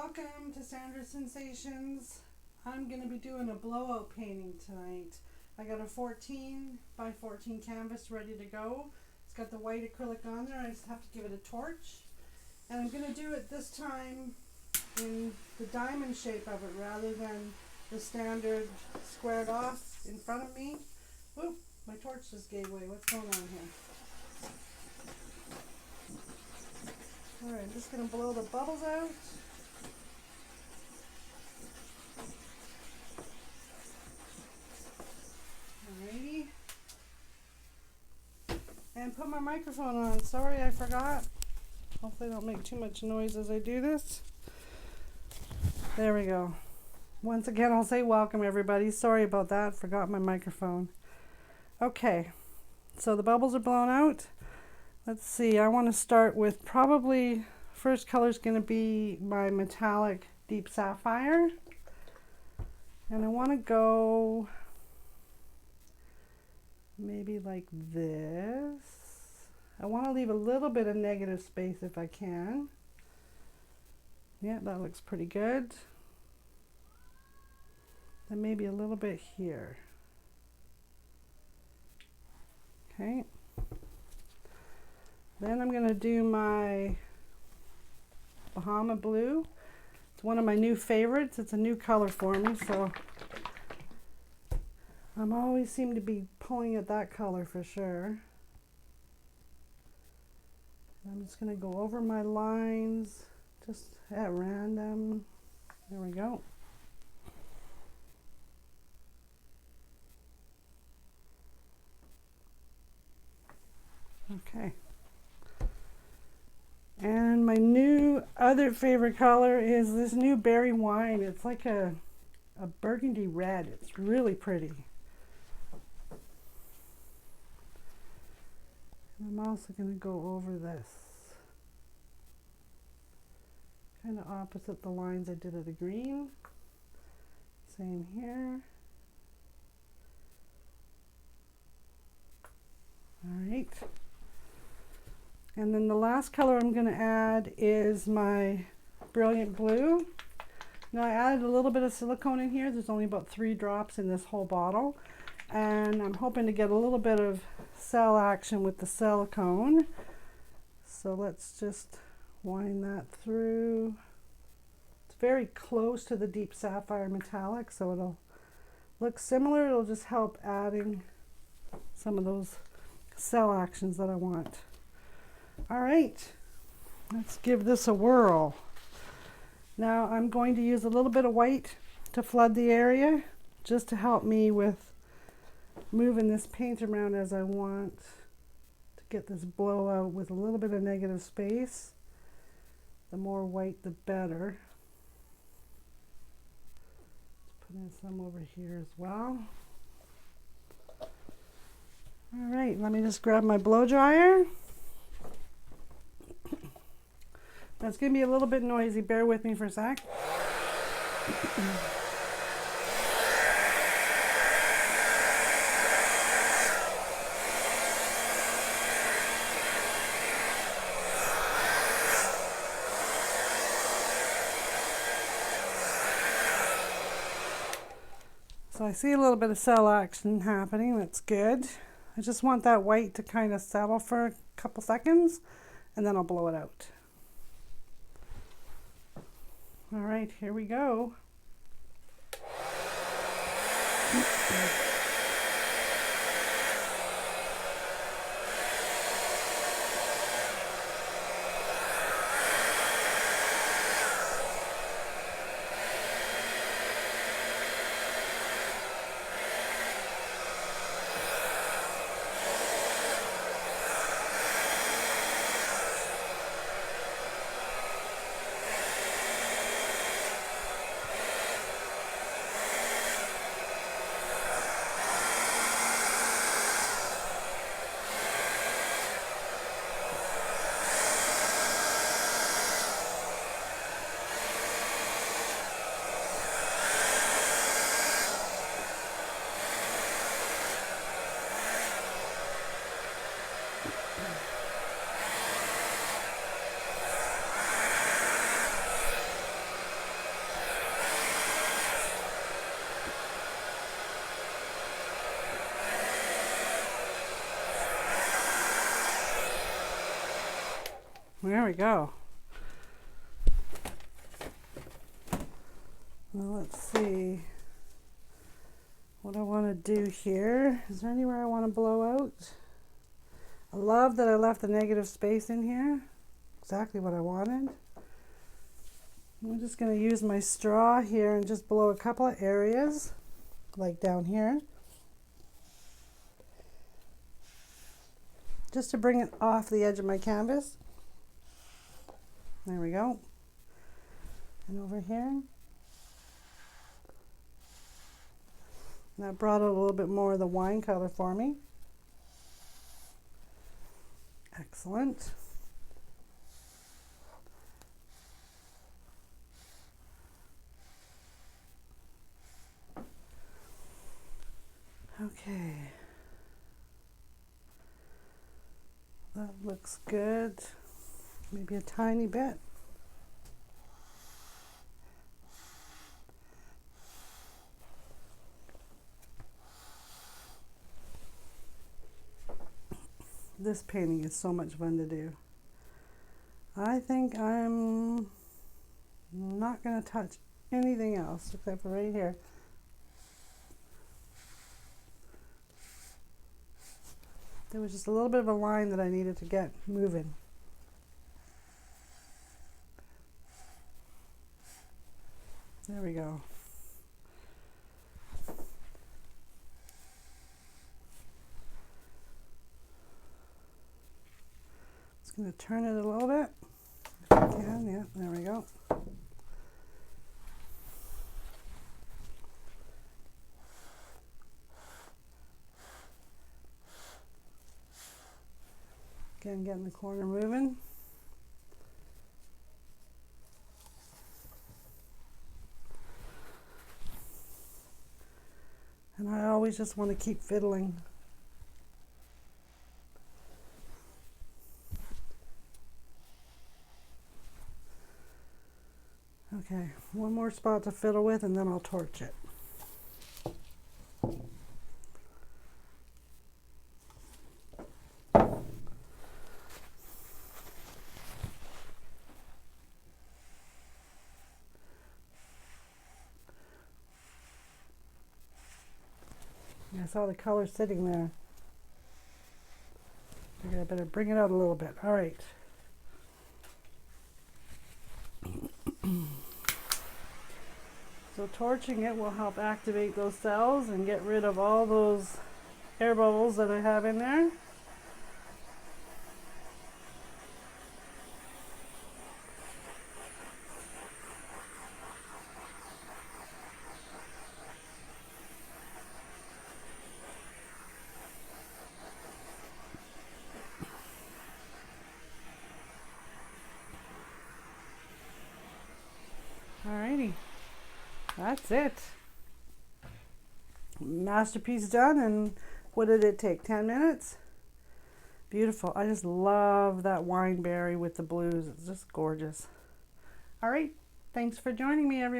Welcome to Sandra's Sensations. I'm going to be doing a blowout painting tonight. I got a 14 by 14 canvas ready to go. It's got the white acrylic on there. I just have to give it a torch. And I'm going to do it this time in the diamond shape of it rather than the standard squared off in front of me. Whoop, my torch just gave way. What's going on here? Alright, I'm just going to blow the bubbles out. Alrighty. And put my microphone on. Sorry, I forgot. Hopefully I don't make too much noise as I do this. There we go. Once again, I'll say welcome everybody. Sorry about that. Forgot my microphone. Okay, so the bubbles are blown out. Let's see, I want to start with probably, first color is going to be my metallic deep sapphire. And I want to go maybe like this. I want to leave a little bit of negative space if I can. Yeah, that looks pretty good. Then maybe a little bit here. Okay. Then I'm going to do my Bahama blue. It's one of my new favorites. It's a new color for me, so I'm always seem to be pulling at that color for sure. I'm just going to go over my lines just at random. There we go. Okay. And my new other favorite color is this new berry wine. It's like a burgundy red. It's really pretty. And I'm also going to go over this. Kind of opposite the lines I did of the green. Same here. All right. And then the last color I'm going to add is my brilliant blue. Now I added a little bit of silicone in here. There's only about 3 drops in this whole bottle. And I'm hoping to get a little bit of cell action with the silicone. So let's just wind that through. It's very close to the deep sapphire metallic, so it'll look similar. It'll just help adding some of those cell actions that I want. All right, let's give this a whirl. Now I'm going to use a little bit of white to flood the area just to help me with moving this paint around as I want to get this blowout with a little bit of negative space. The more white the better. Let's put in some over here as well. All right, let me just grab my blow dryer. That's going to be a little bit noisy. Bear with me for a sec. So I see a little bit of cell action happening. That's good. I just want that white to kind of settle for a couple seconds and then I'll blow it out. All right, here we go. There we go. Well, let's see what I want to do here. Is there anywhere I want to blow out? I love that I left the negative space in here. Exactly what I wanted. I'm just going to use my straw here and just blow a couple of areas, like down here, just to bring it off the edge of my canvas. There we go. And over here. That brought out a little bit more of the wine color for me. Excellent. Okay. That looks good. Maybe a tiny bit. This painting is so much fun to do. I think I'm not going to touch anything else except for right here. There was just a little bit of a line that I needed to get moving. There we go. Just going to turn it a little bit. If I can, yeah, there we go. Again, getting the corner moving. And I always just want to keep fiddling. Okay, one more spot to fiddle with and then I'll torch it. I saw the color sitting there. I better bring it out a little bit. All right. So torching it will help activate those cells and get rid of all those air bubbles that I have in there. Alrighty, that's it. Masterpiece done. And what did it take? 10 minutes? Beautiful. I just love that wine berry with the blues. It's just gorgeous. All right, thanks for joining me, everyone.